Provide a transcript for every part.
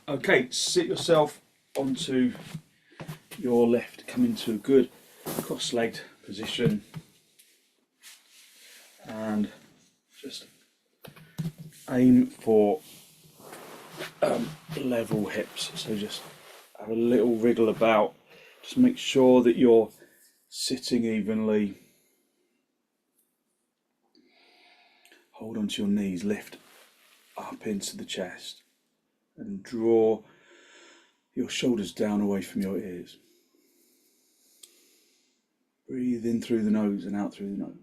Okay, sit yourself onto your left, come into a good cross-legged position and just aim for level hips. So just have a little wriggle about, just make sure that you're sitting evenly. Hold onto your knees, lift up into the chest and draw your shoulders down away from your ears. Breathe in through the nose and out through the nose.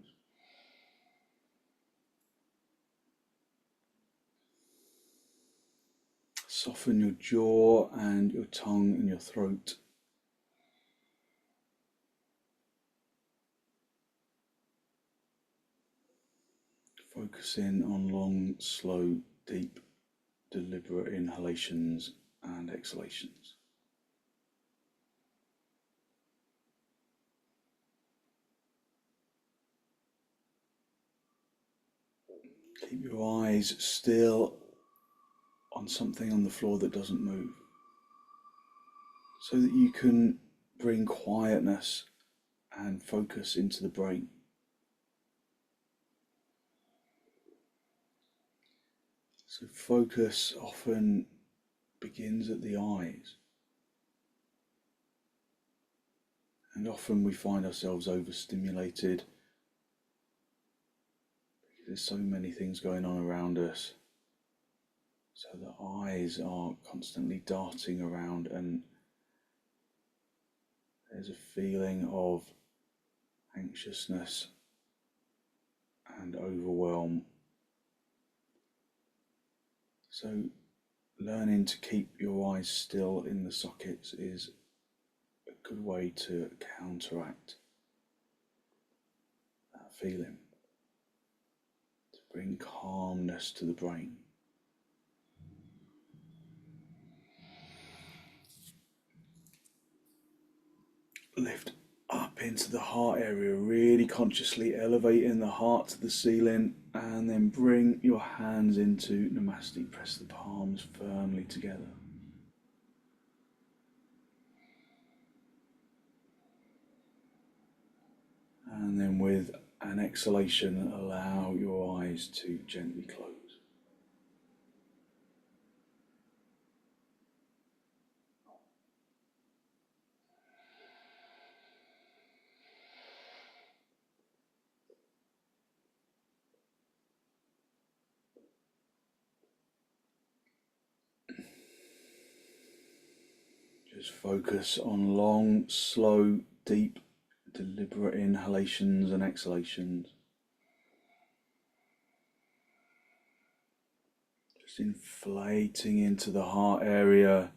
Soften your jaw and your tongue and your throat. Focus in on long, slow, deep, deliberate inhalations and exhalations. Keep your eyes still on something on the floor that doesn't move, so that you can bring quietness and focus into the brain. So focus often begins at the eyes, and often we find ourselves overstimulated because there's so many things going on around us. So the eyes are constantly darting around, and there's a feeling of anxiousness and overwhelm. So learning to keep your eyes still in the sockets is a good way to counteract that feeling, to bring calmness to the brain. Lift up into the heart area, really consciously elevating the heart to the ceiling, and then bring your hands into Namaste. Press the palms firmly together. And then with an exhalation, allow your eyes to gently close. Just focus on long, slow, deep, deliberate inhalations and exhalations. Just inflating into the heart area.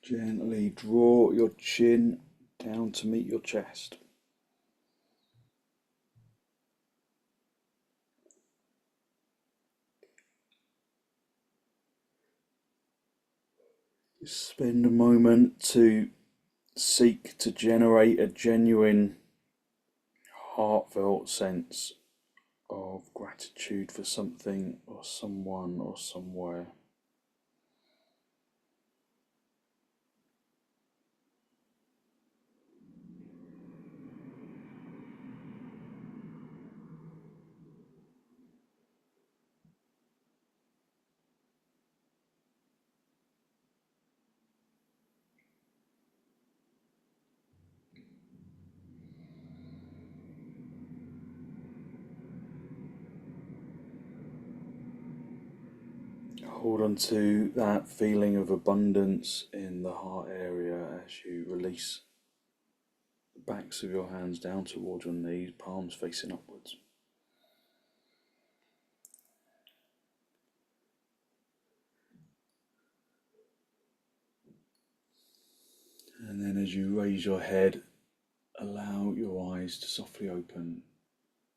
Gently draw your chin down to meet your chest. Spend a moment to seek to generate a genuine, heartfelt sense of gratitude for something or someone or somewhere. Hold on to that feeling of abundance in the heart area as you release the backs of your hands down towards your knees, palms facing upwards. And then as you raise your head, allow your eyes to softly open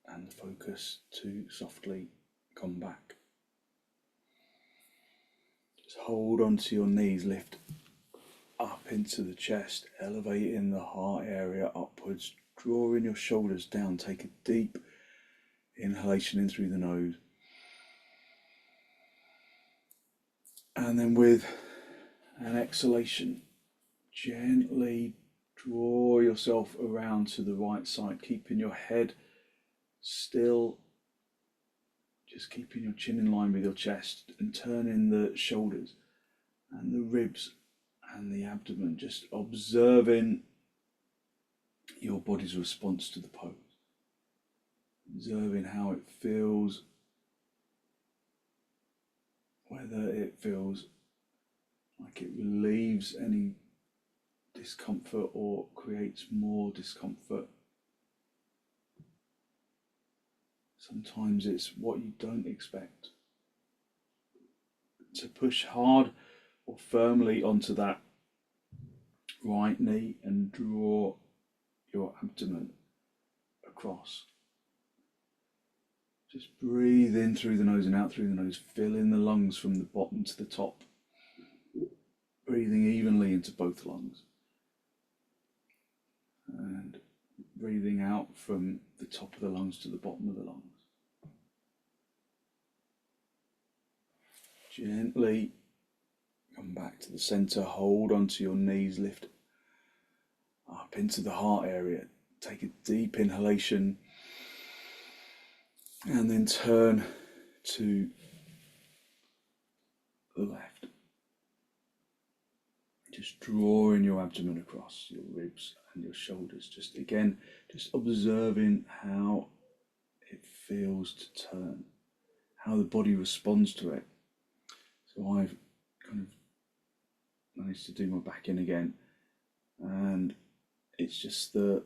and the focus to softly come back. Just hold onto your knees, lift up into the chest, elevating the heart area upwards, drawing your shoulders down. Take a deep inhalation in through the nose. And then with an exhalation, gently draw yourself around to the right side, keeping your head still, just keeping your chin in line with your chest, and turning the shoulders and the ribs and the abdomen, just observing your body's response to the pose, observing how it feels, whether it feels like it relieves any discomfort or creates more discomfort. Sometimes it's what you don't expect. To push hard or firmly onto that right knee and draw your abdomen across. Just breathe in through the nose and out through the nose, filling the lungs from the bottom to the top. Breathing evenly into both lungs. And breathing out from the top of the lungs to the bottom of the lungs. Gently come back to the center, hold onto your knees, lift up into the heart area. Take a deep inhalation and then turn to the left. Just drawing your abdomen across your ribs and your shoulders. Just observing how it feels to turn, how the body responds to it. So I've kind of managed to do my back in again, and it's just the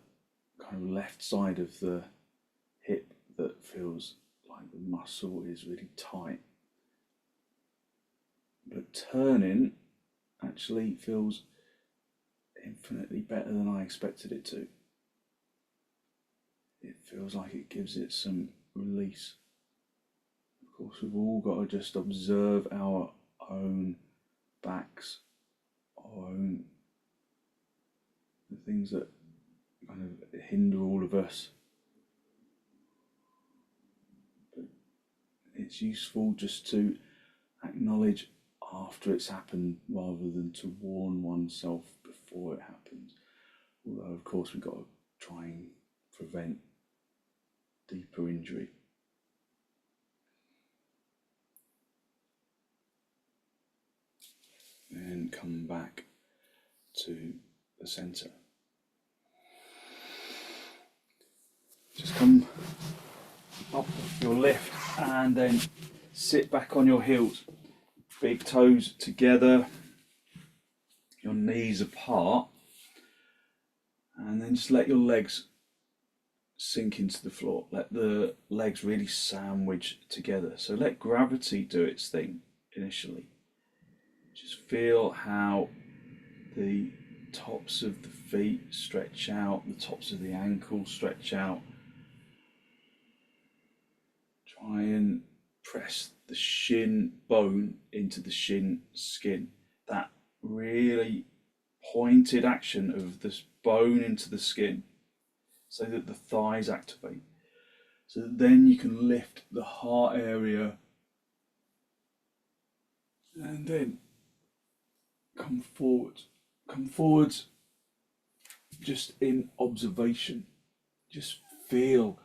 kind of left side of the hip that feels like the muscle is really tight. But turning actually feels infinitely better than I expected it to. It feels like it gives it some release. Of course, we've all got to just observe our own backs, the things that kind of hinder all of us. But it's useful just to acknowledge after it's happened rather than to warn oneself before it happens. Although of course we've got to try and prevent deeper injury. And come back to the center. Just come up your lift and then sit back on your heels. Big toes together, your knees apart, and then just let your legs sink into the floor. Let the legs really sandwich together. So let gravity do its thing initially. Just feel how the tops of the feet stretch out, the tops of the ankles stretch out. Try and press the shin bone into the shin skin. That really pointed action of this bone into the skin so that the thighs activate. So that then you can lift the heart area and then come forwards just in observation. Just feel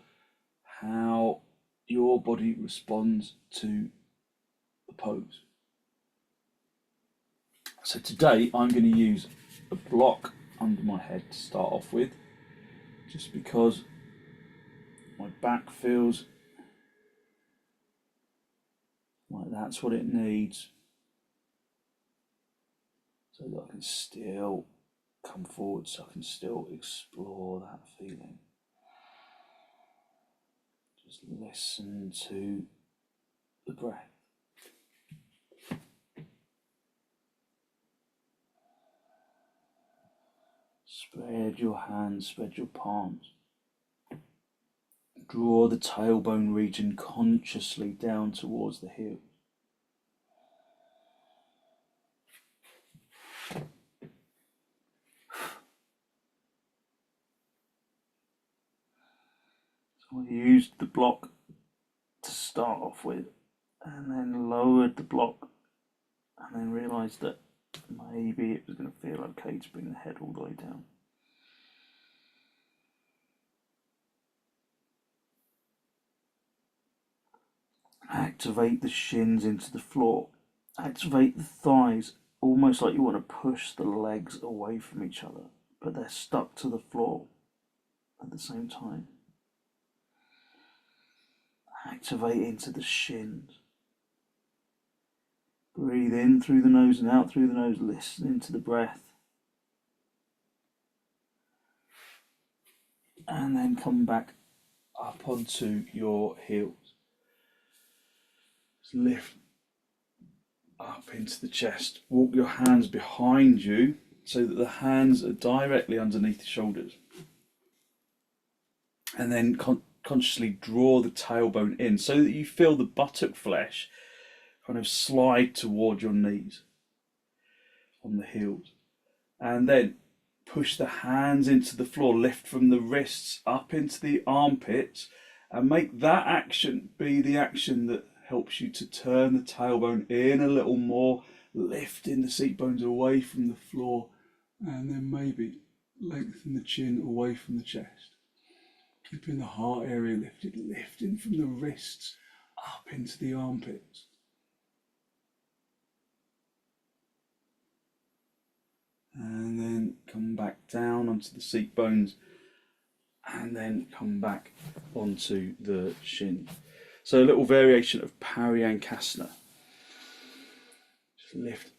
how your body responds to the pose. So today I'm going to use a block under my head to start off with, just because my back feels like that's what it needs, so that I can still come forward so I can still explore that feeling. Just listen to the breath. Spread your hands, spread your palms. Draw the tailbone region consciously down towards the heels. So I used the block to start off with, and then lowered the block, and then realised that maybe it was going to feel okay to bring the head all the way down. Activate the shins into the floor. Activate the thighs, almost like you want to push the legs away from each other, but they're stuck to the floor at the same time. Activate into the shins. Breathe in through the nose and out through the nose, listening to the breath. And then come back up onto your heels. Just lift up into the chest. Walk your hands behind you so that the hands are directly underneath the shoulders. And then consciously draw the tailbone in so that you feel the buttock flesh kind of slide toward your knees on the heels. And then push the hands into the floor, lift from the wrists up into the armpits, and make that action be the action that helps you to turn the tailbone in a little more, lifting the seat bones away from the floor, and then maybe lengthen the chin away from the chest. Keeping the heart area lifted, lifting from the wrists up into the armpits. And then come back down onto the seat bones, and then come back onto the shins. So a little variation of parivatanasana. Just lift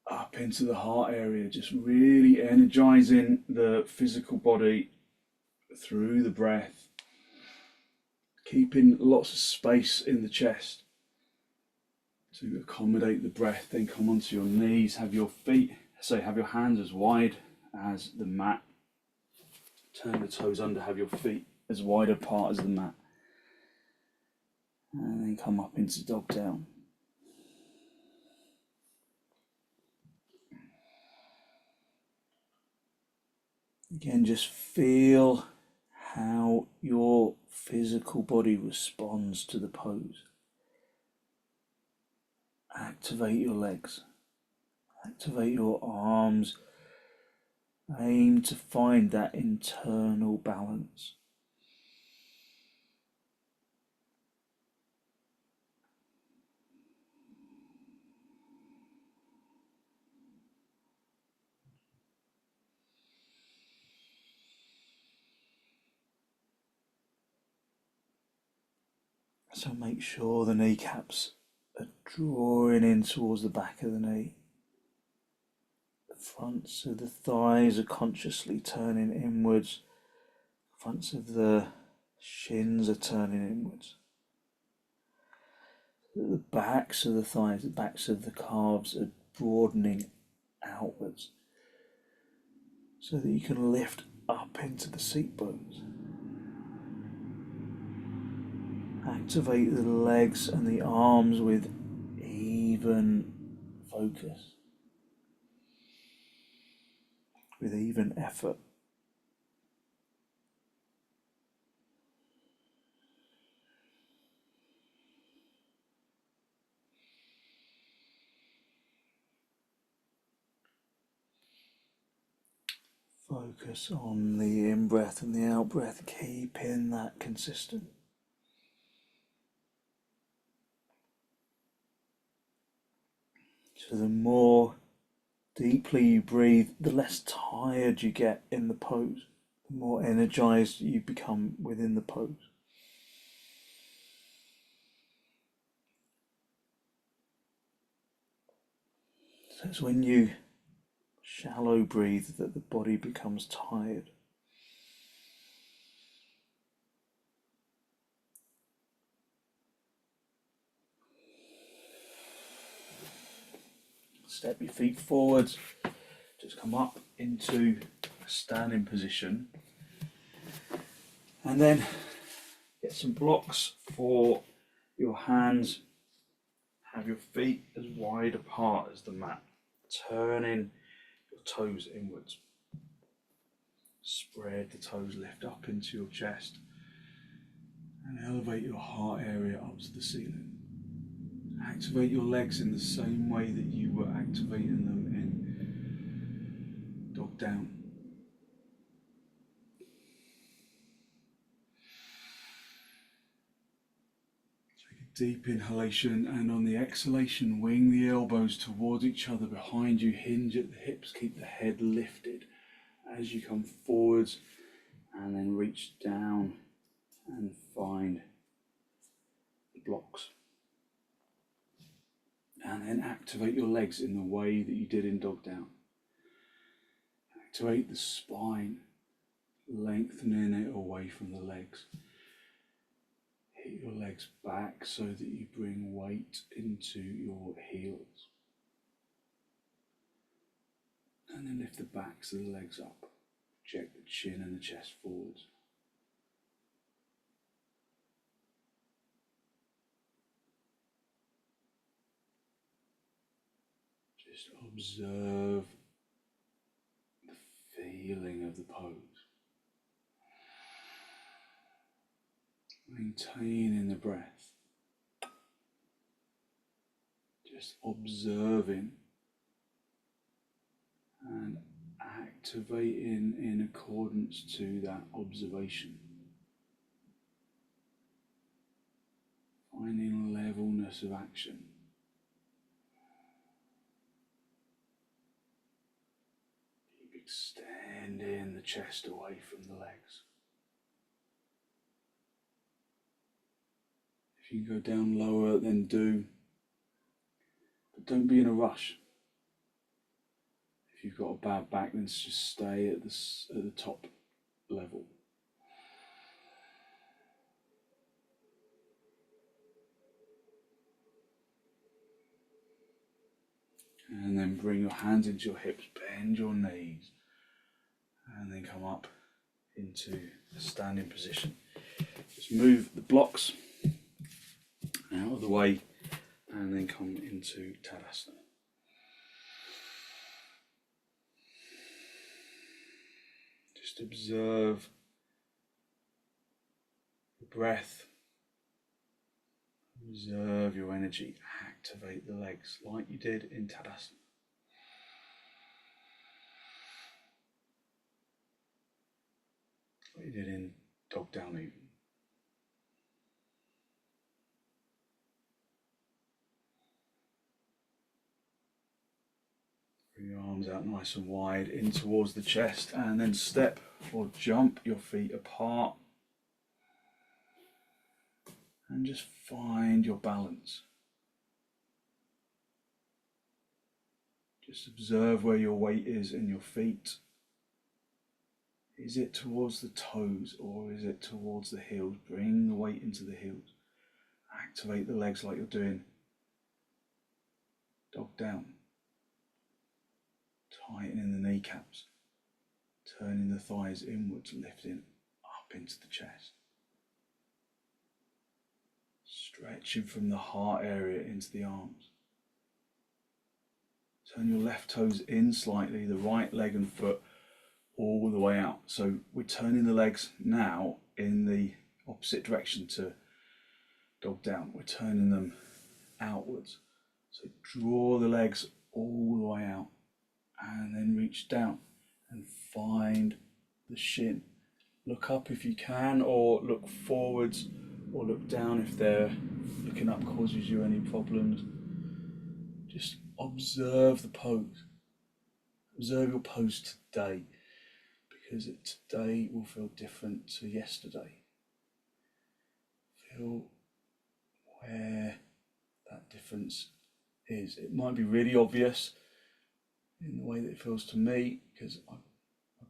up into the heart area, just really energizing the physical body through the breath, keeping lots of space in the chest to accommodate the breath. Then come onto your knees, have your hands as wide as the mat. Turn the toes under, have your feet as wide apart as the mat. And then come up into dog down. Again, just feel how your physical body responds to the pose. Activate your legs. Activate your arms. Aim to find that internal balance. So make sure the kneecaps are drawing in towards the back of the knee. The fronts of the thighs are consciously turning inwards. The fronts of the shins are turning inwards. The backs of the thighs, the backs of the calves are broadening outwards so that you can lift up into the seat bones. Activate the legs and the arms with even focus, with even effort. Focus on the in-breath and the out-breath, keeping that consistent. So the more deeply you breathe, the less tired you get in the pose, the more energized you become within the pose. So it's when you Shallow breathe that the body becomes tired. Step your feet forwards. Just come up into a standing position. And then get some blocks for your hands. Have your feet as wide apart as the mat. Turning your toes inwards. Spread the toes, lift up into your chest. And elevate your heart area up to the ceiling. Activate your legs in the same way that you were activating them in dog down. Take a deep inhalation, and on the exhalation, wing the elbows towards each other behind you, hinge at the hips, keep the head lifted as you come forwards, and then reach down and find the blocks. And then activate your legs in the way that you did in dog down. Activate the spine, lengthening it away from the legs. Hit your legs back so that you bring weight into your heels. And then lift the backs of the legs up. Project the chin and the chest forwards. Just observe the feeling of the pose. Maintaining the breath. Just observing and activating in accordance to that observation. Finding levelness of action. Keep extending the chest away from the legs. If you can go down lower, then do. But don't be in a rush. If you've got a bad back, then just stay at the top level. And then bring your hands into your hips, bend your knees, and then come up into a standing position. Just move the blocks out of the way and then come into Tadasana. Just observe the breath, observe your energy, activate the legs like you did in Tadasana. Like you did in dog down even. Bring your arms out nice and wide in towards the chest, and then step or jump your feet apart. And just find your balance. Just observe where your weight is in your feet. Is it towards the toes or is it towards the heels? Bring the weight into the heels. Activate the legs like you're doing dog down. Tightening the kneecaps. Turning the thighs inwards, lifting up into the chest. Stretching from the heart area into the arms. Turn your left toes in slightly, the right leg and foot all the way out. So we're turning the legs now in the opposite direction to dog down. We're turning them outwards. So draw the legs all the way out and then reach down and find the shin. Look up if you can, or look forwards, or look down if looking up causes you any problems. Just observe the pose. Observe your pose today, because today will feel different to yesterday. Feel where that difference is. It might be really obvious in the way that it feels to me, because my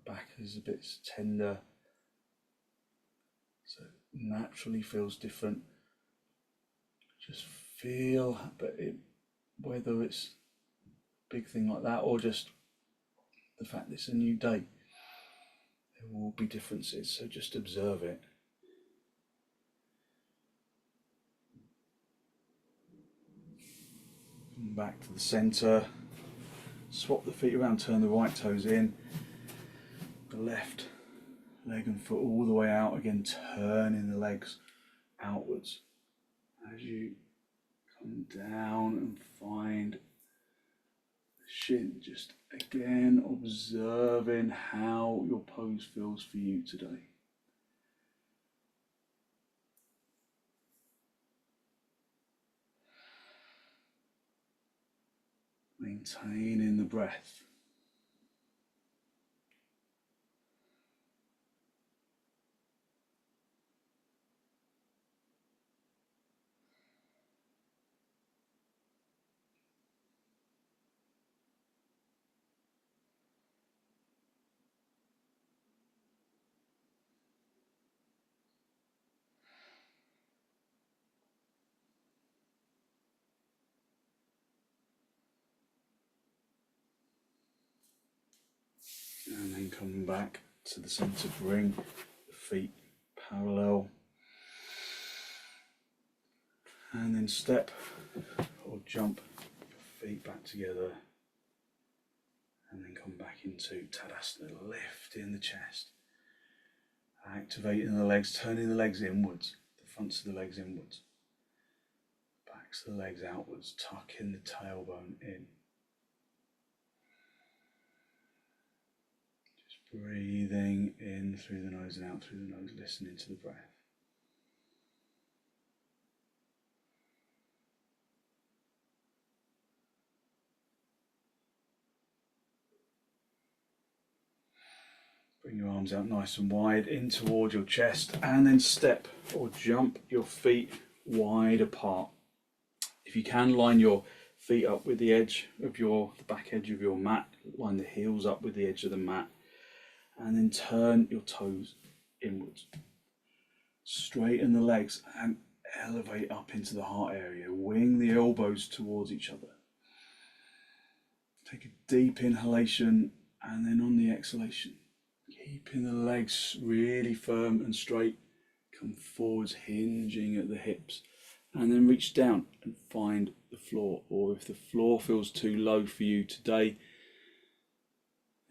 back is a bit tender, so it naturally feels different. Just feel, but whether it's a big thing like that or just the fact that it's a new day, there will be differences, so just observe it. Come back to the centre, swap the feet around, turn the right toes in, the left leg and foot all the way out, again turning the legs outwards as you come down and find the shin. Just again observing how your pose feels for you today. Maintaining the breath. And then coming back to the centre, bring the feet parallel. And then step or jump your feet back together. And then come back into Tadasana, lifting the chest. Activating the legs, turning the legs inwards, the fronts of the legs inwards. Backs of the legs outwards, tucking the tailbone in. Breathing in through the nose and out through the nose, listening to the breath. Bring your arms out nice and wide in towards your chest, and then step or jump your feet wide apart. If you can, line your feet up with the edge of the back edge of your mat, line the heels up with the edge of the mat. And then turn your toes inwards. Straighten the legs and elevate up into the heart area. Wing the elbows towards each other. Take a deep inhalation, and then on the exhalation, keeping the legs really firm and straight. Come forwards, hinging at the hips. And then reach down and find the floor. Or if the floor feels too low for you today,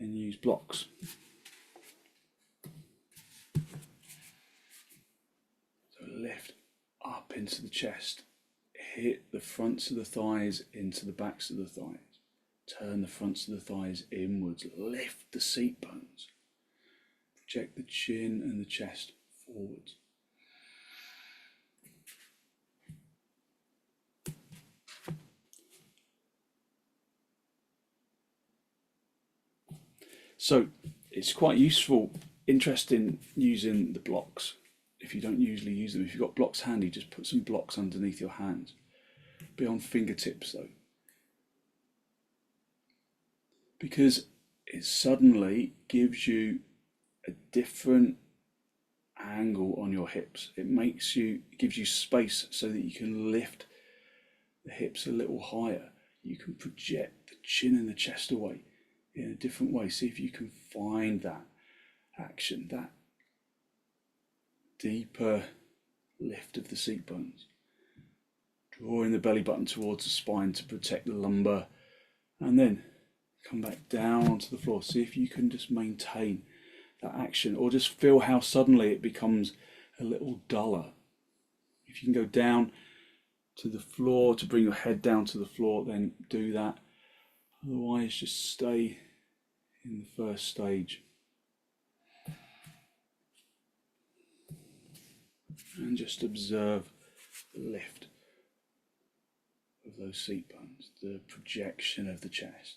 then use blocks. Lift up into the chest, hit the fronts of the thighs into the backs of the thighs, turn the fronts of the thighs inwards, lift the seat bones, project the chin and the chest forwards. So it's quite useful, interesting using the blocks. If you don't usually use them, if you've got blocks handy, just put some blocks underneath your hands. Be on fingertips though, because it suddenly gives you a different angle on your hips. It gives you space so that you can lift the hips a little higher. You can project the chin and the chest away in a different way. See if you can find that action, that deeper lift of the seat bones. Drawing the belly button towards the spine to protect the lumbar, and then come back down onto the floor. See if you can just maintain that action, or just feel how suddenly it becomes a little duller. If you can go down to the floor to bring your head down to the floor, then do that. Otherwise, just stay in the first stage. And just observe the lift of those seat bones, the projection of the chest.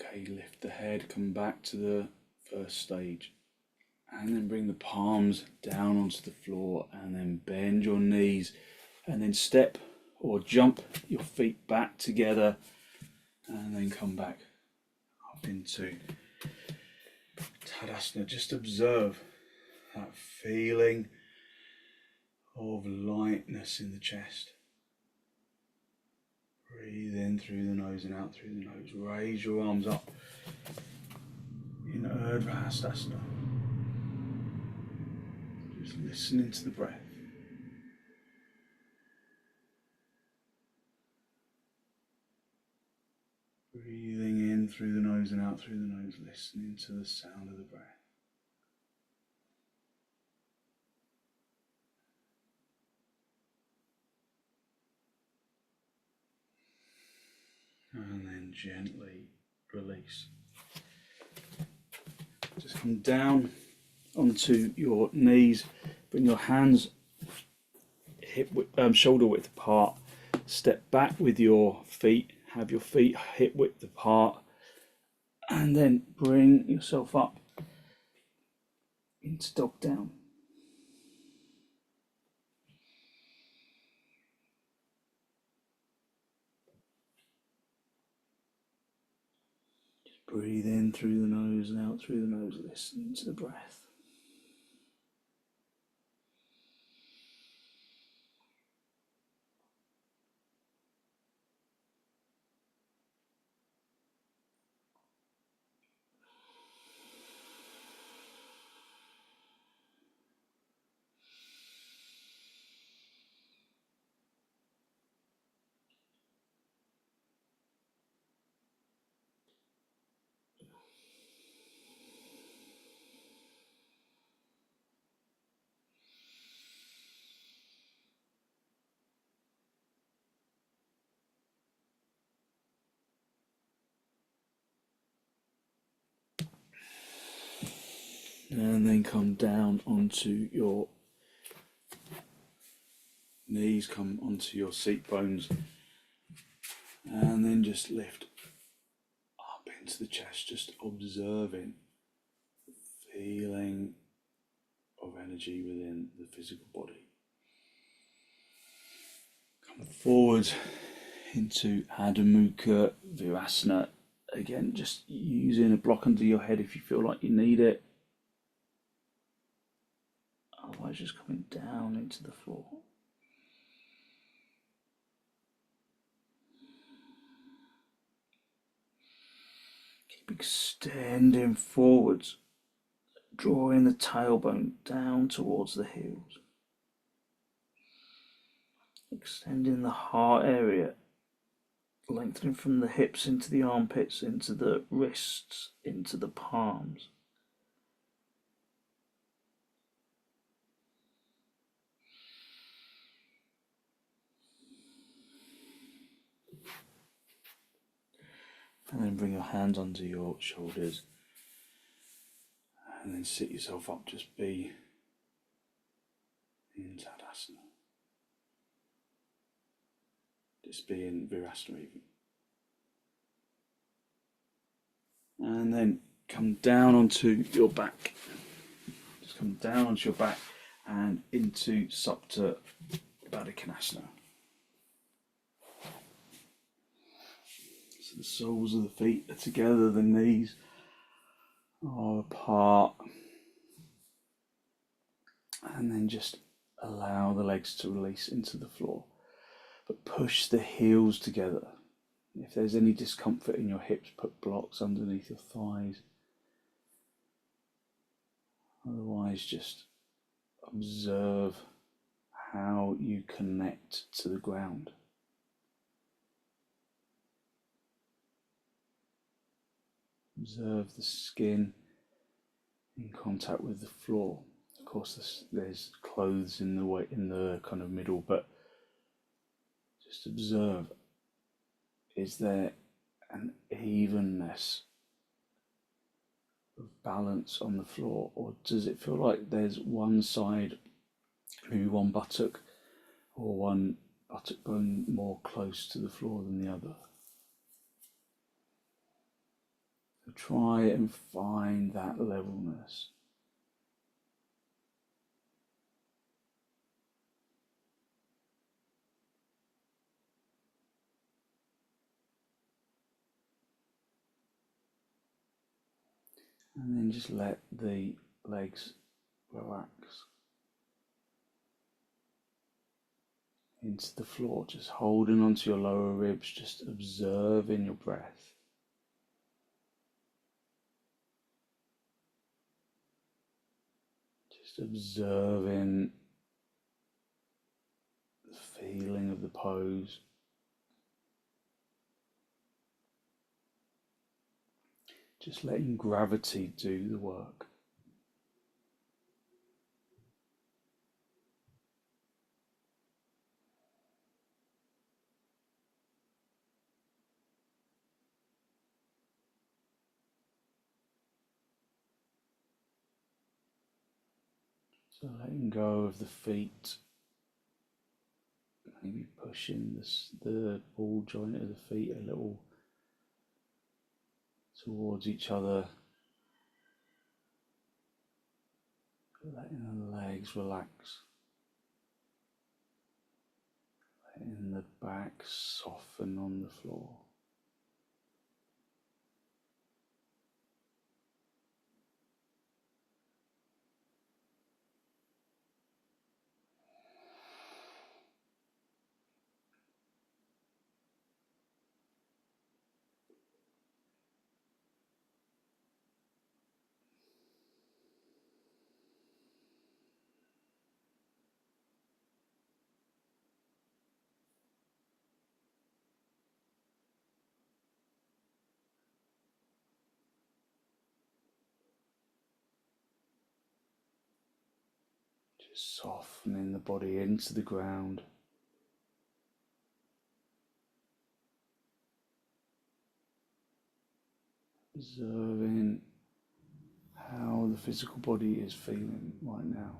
Okay, lift the head, come back to the first stage. And then bring the palms down onto the floor and then bend your knees and then step or jump your feet back together and then come back up into Tadasana. Just observe that feeling of lightness in the chest. Breathe in through the nose and out through the nose. Raise your arms up in urdhva hastasana. Just listening to the breath. Breathing in through the nose and out through the nose, listening to the sound of the breath. And then gently release. Just come down onto your knees, bring your hands shoulder width apart, step back with your feet, have your feet hip width apart, and then bring yourself up into dog down. Just breathe in through the nose and out through the nose, listen to the breath. And then come down onto your knees, come onto your seat bones, and then just lift up into the chest, just observing the feeling of energy within the physical body. Come forward into Adho Mukha Virasana. Again, just using a block under your head if you feel like you need it. Otherwise, just coming down into the floor. Keep extending forwards, drawing the tailbone down towards the heels. Extending the heart area, lengthening from the hips into the armpits, into the wrists, into the palms. And then bring your hands under your shoulders and then sit yourself up, just be in Tadasana. Just be in Virasana even. And then come down onto your back. Just come down onto your back and into supta padottanasana. So the soles of the feet are together, the knees are apart. And then just allow the legs to release into the floor. But push the heels together. If there's any discomfort in your hips, put blocks underneath your thighs. Otherwise, just observe how you connect to the ground. Observe the skin in contact with the floor. Of course, there's clothes in the kind of middle, but just observe. Is there an evenness of balance on the floor, or does it feel like there's one side, maybe one buttock or one buttock bone more close to the floor than the other? So try and find that levelness. And then just let the legs relax into the floor, just holding onto your lower ribs, just observing your breath. Just observing the feeling of the pose. Just letting gravity do the work. So letting go of the feet, maybe pushing the ball joint of the feet a little towards each other. Letting the legs relax. Letting the back soften on the floor. Just softening the body into the ground. Observing how the physical body is feeling right now.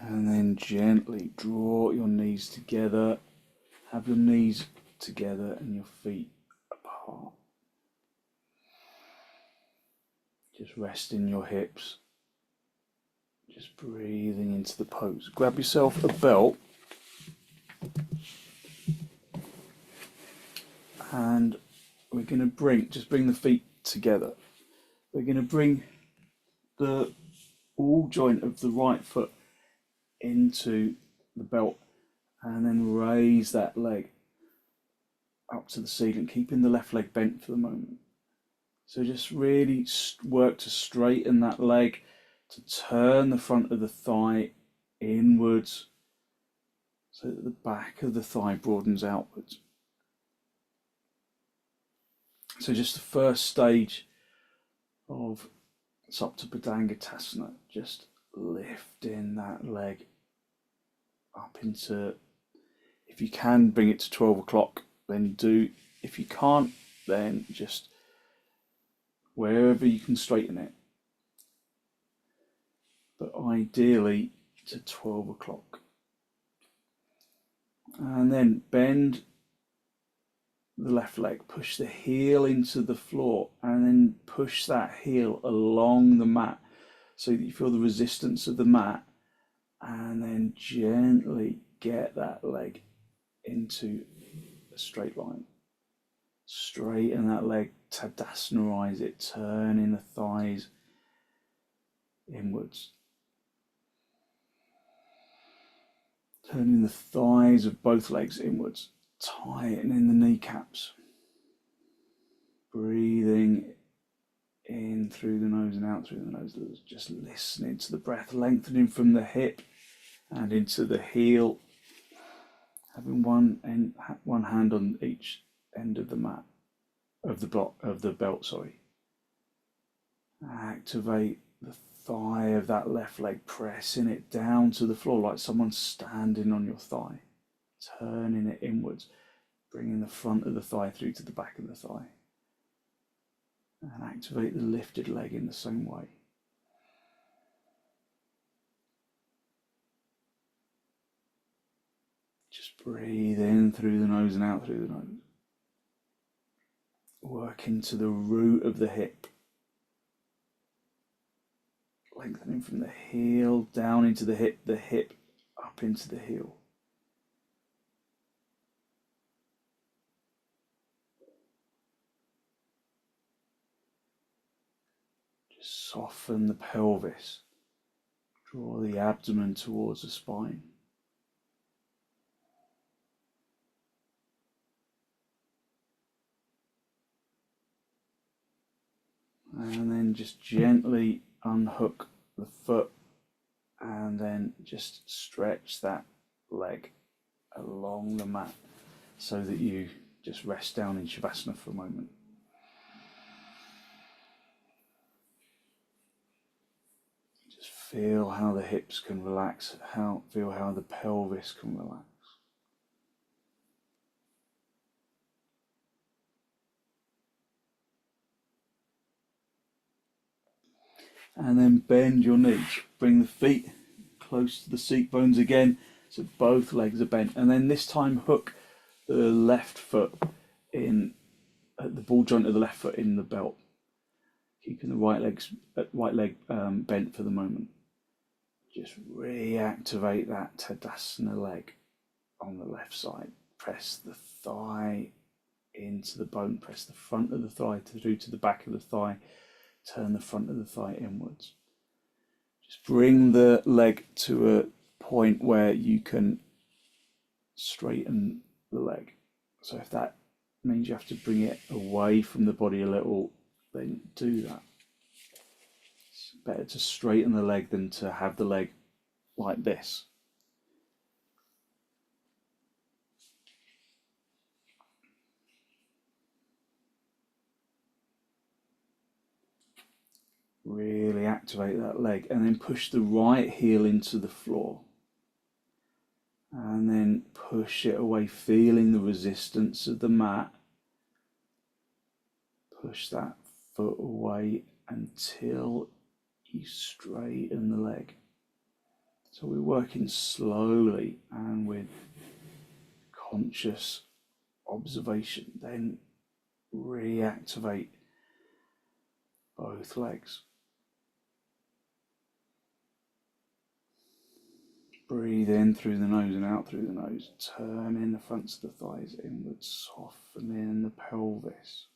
And then gently draw your knees together. Have your knees together and your feet apart. Just resting your hips. Just breathing into the pose. Grab yourself a belt. And we're going to bring the feet together. We're going to bring the ball joint of the right foot into the belt and then raise that leg up to the ceiling, keeping the left leg bent for the moment. So just really work to straighten that leg, to turn the front of the thigh inwards so that the back of the thigh broadens outwards. So just the first stage of supta padangusthasanaa, just lifting that leg up into, if you can bring it to 12 o'clock, then do. If you can't, then just wherever you can straighten it. But ideally to 12 o'clock. And then bend the left leg, push the heel into the floor, and then push that heel along the mat so that you feel the resistance of the mat, and then gently get that leg into a straight line. Straighten that leg, tadassanaize it, turning the thighs inwards. Turning the thighs of both legs inwards, tightening the kneecaps. Breathing in through the nose and out through the nose. Just listening to the breath, lengthening from the hip and into the heel. Having one hand on each end of the mat, of the belt, sorry. Activate the thigh of that left leg, pressing it down to the floor like someone's standing on your thigh. Turning it inwards, bringing the front of the thigh through to the back of the thigh. And activate the lifted leg in the same way. Just breathe in through the nose and out through the nose. Work into the root of the hip. Lengthening from the heel down into the hip up into the heel. Just soften the pelvis. Draw the abdomen towards the spine. And then just gently unhook the foot and then just stretch that leg along the mat so that you just rest down in shavasana for a moment. Just feel how the hips can relax, feel how the pelvis can relax. And then bend your knees, bring the feet close to the seat bones again, so both legs are bent, and then this time hook the left foot in at the ball joint of the left foot in the belt, keeping the right leg bent for the moment. Just reactivate that tadasana leg on the left side. Press the thigh into the bone, press the front of the thigh through to the back of the thigh. Turn the front of the thigh inwards. Just bring the leg to a point where you can straighten the leg. So if that means you have to bring it away from the body a little, then do that. It's better to straighten the leg than to have the leg like this. Really activate that leg and then push the right heel into the floor. And then push it away, feeling the resistance of the mat. Push that foot away until you straighten the leg. So we're working slowly and with conscious observation. Then reactivate both legs. Breathe in through the nose and out through the nose, turning the fronts of the thighs inwards, softening the pelvis.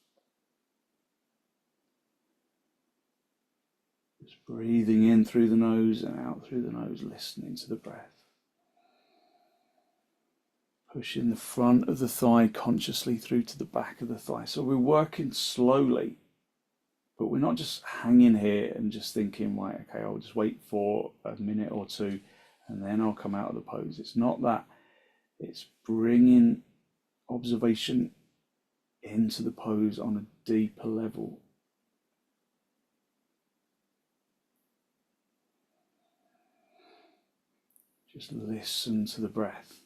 Just breathing in through the nose and out through the nose, listening to the breath. Pushing the front of the thigh consciously through to the back of the thigh. So we're working slowly, but we're not just hanging here and just thinking, right, okay, I'll just wait for a minute or two and then I'll come out of the pose. It's not that. It's bringing observation into the pose on a deeper level. Just listen to the breath.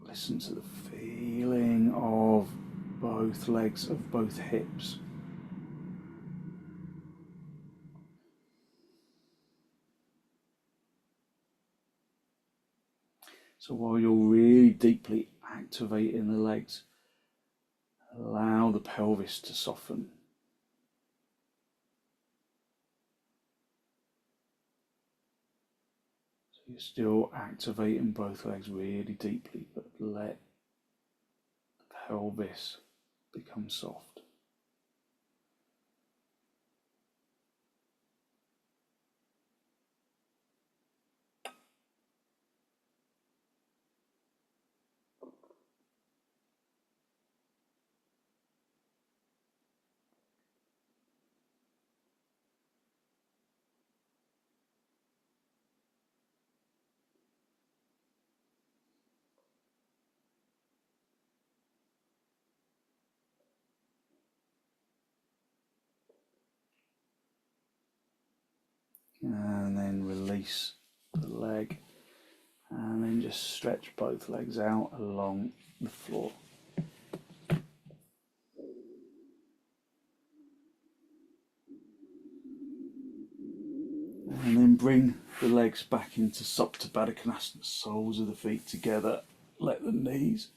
Listen to the feeling of both legs, of both hips. So while you're really deeply activating the legs, allow the pelvis to soften. So You're still activating both legs really deeply, but let the pelvis become soft. And then release the leg, and then just stretch both legs out along the floor. And then bring the legs back into supta padottanasana, soles of the feet together, let the knees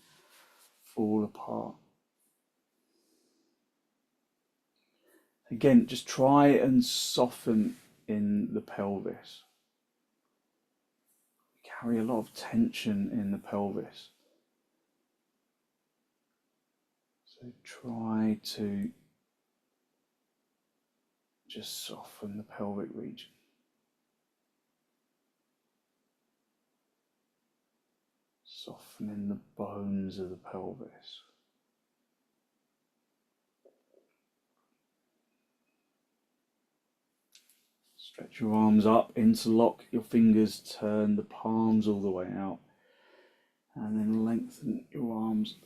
fall apart. Again, just try and soften in the pelvis. Carry a lot of tension in the pelvis. So try to just soften the pelvic region. Softening the bones of the pelvis. Stretch your arms up, interlock your fingers, turn the palms all the way out, and then lengthen your arms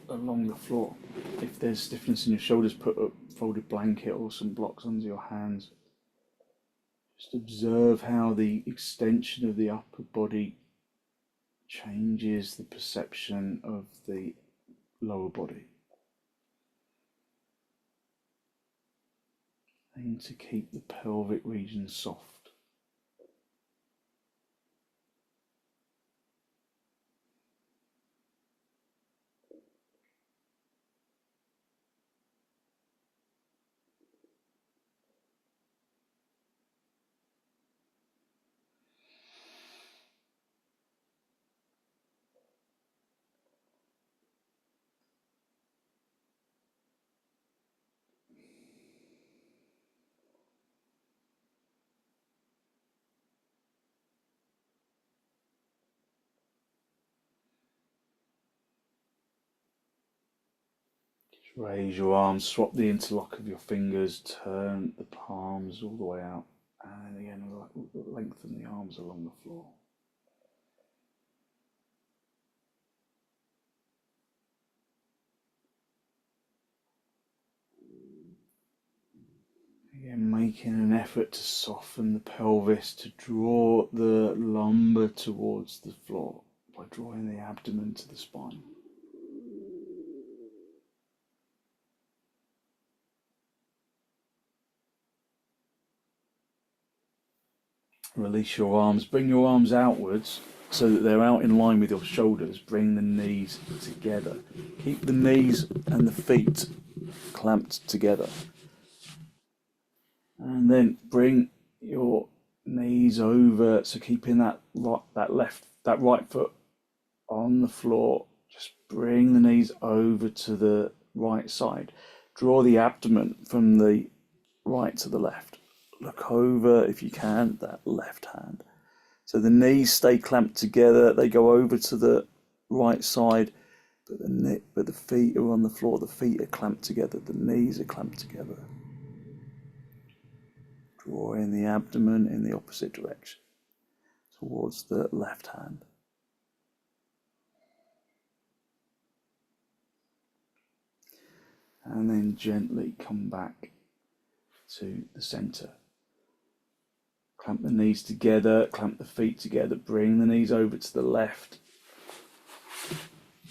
along the floor. If there's stiffness in your shoulders, put a folded blanket or some blocks under your hands. Just observe how the extension of the upper body changes the perception of the lower body. Aim to keep the pelvic region soft. Raise your arms, swap the interlock of your fingers, turn the palms all the way out, and again lengthen the arms along the floor. Again, making an effort to soften the pelvis, to draw the lumbar towards the floor by drawing the abdomen to the spine. Release your arms, bring your arms outwards so that they're out in line with your shoulders. Bring the knees together. Keep the knees and the feet clamped together. And then bring your knees over, so keeping that right foot on the floor. Just bring the knees over to the right side. Draw the abdomen from the right to the left. Look over, if you can, that left hand. So the knees stay clamped together. They go over to the right side, but the feet are on the floor. The feet are clamped together. The knees are clamped together. Drawing the abdomen in the opposite direction, towards the left hand. And then gently come back to the center. Clamp the knees together, clamp the feet together, bring the knees over to the left.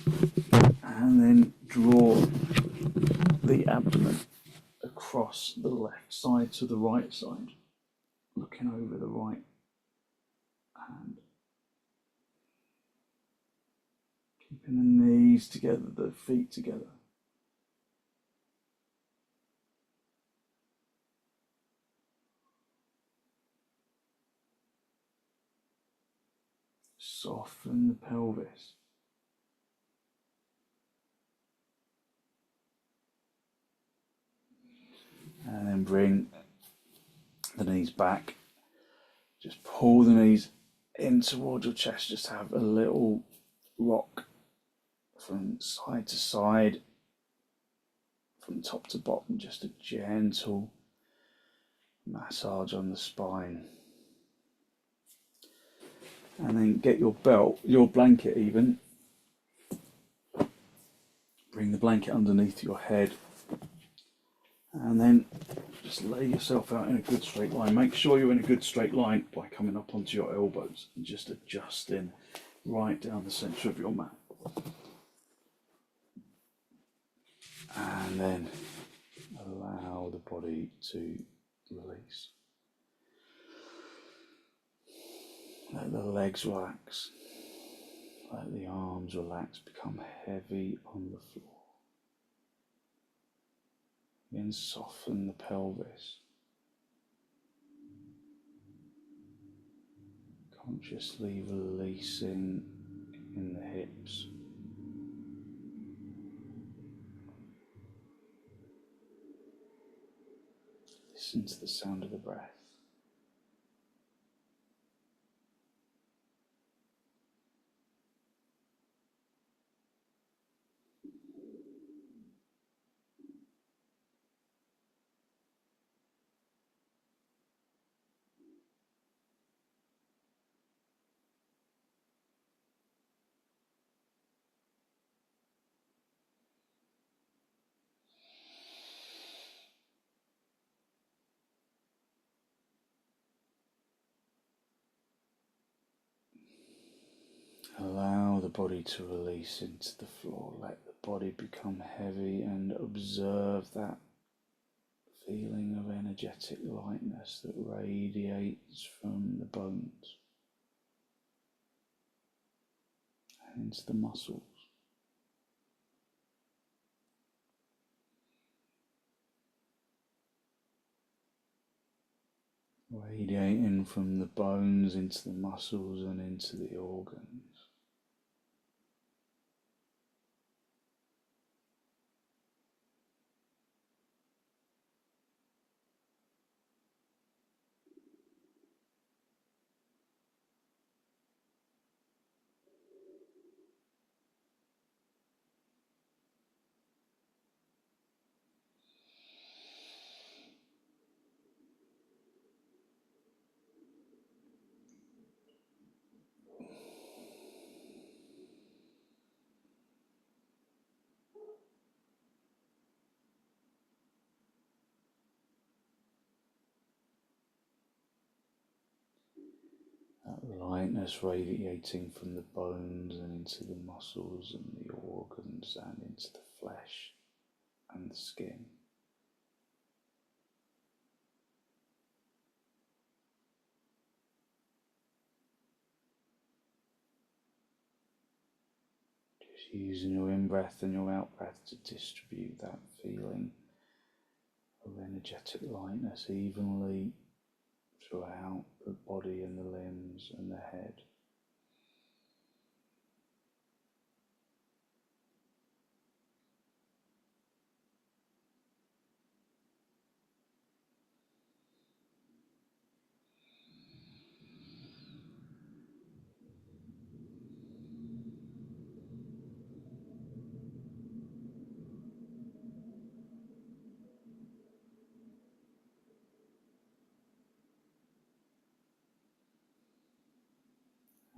And then draw the abdomen across the left side to the right side, looking over the right hand. Keeping the knees together, the feet together. Soften the pelvis. And then bring the knees back. Just pull the knees in towards your chest. Just have a little rock from side to side, from top to bottom. Just a gentle massage on the spine. And then get your belt, your blanket even. Bring the blanket underneath your head. And then just lay yourself out in a good straight line. Make sure you're in a good straight line by coming up onto your elbows and just adjusting right down the centre of your mat. And then allow the body to release. Let the legs relax. Let the arms relax, become heavy on the floor. Then soften the pelvis. Consciously releasing in the hips. Listen to the sound of the breath. Allow the body to release into the floor. Let the body become heavy and observe that feeling of energetic lightness that radiates from the bones and into the muscles. Radiating from the bones into the muscles and into the organs. That lightness radiating from the bones and into the muscles and the organs and into the flesh and the skin. Just using your in-breath and your out-breath to distribute that feeling of energetic lightness evenly throughout the body and the limbs and the head.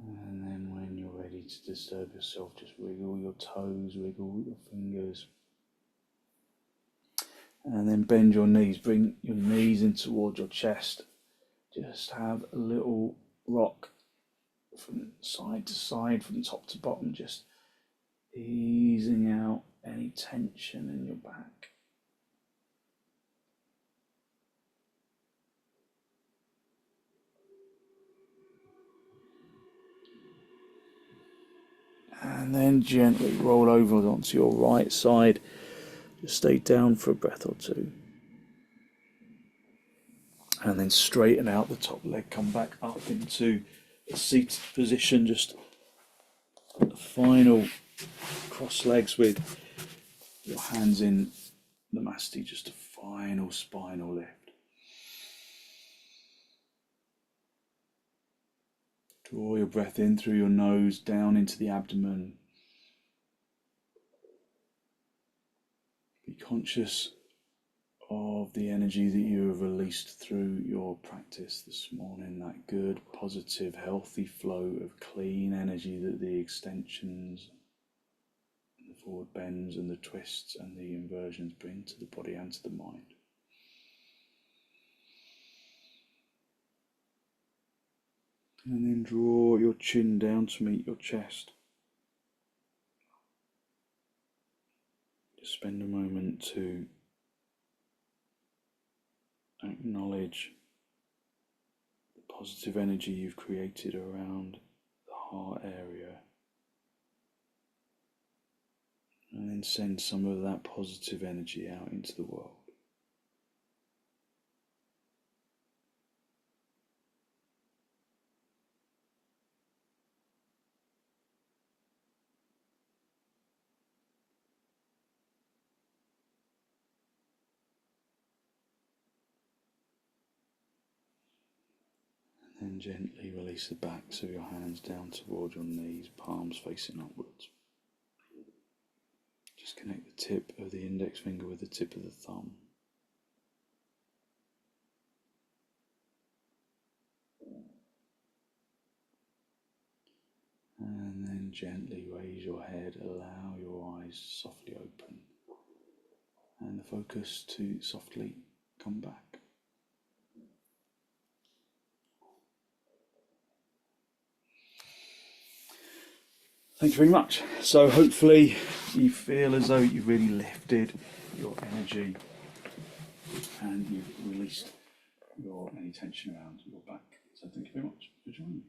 And then when you're ready to disturb yourself, just wiggle your toes, wiggle your fingers. And then bend your knees, bring your knees in towards your chest. Just have a little rock from side to side, from top to bottom, just easing out any tension in your back. And then gently roll over onto your right side. Just stay down for a breath or two. And then straighten out the top leg, come back up into seated position, just the final cross legs with your hands in Namasti, just a final spinal lift. Draw your breath in through your nose, down into the abdomen. Be conscious of the energy that you have released through your practice this morning, that good, positive, healthy flow of clean energy that the extensions, the forward bends and the twists and the inversions bring to the body and to the mind. And then draw your chin down to meet your chest. Just spend a moment to acknowledge the positive energy you've created around the heart area, and then send some of that positive energy out into the world. And gently release the backs of your hands down toward your knees, palms facing upwards. Just connect the tip of the index finger with the tip of the thumb. And then gently raise your head, allow your eyes to softly open, and the focus to softly come back. Thank you very much. So hopefully you feel as though you've really lifted your energy and you've released any tension around your back. So thank you very much for joining me.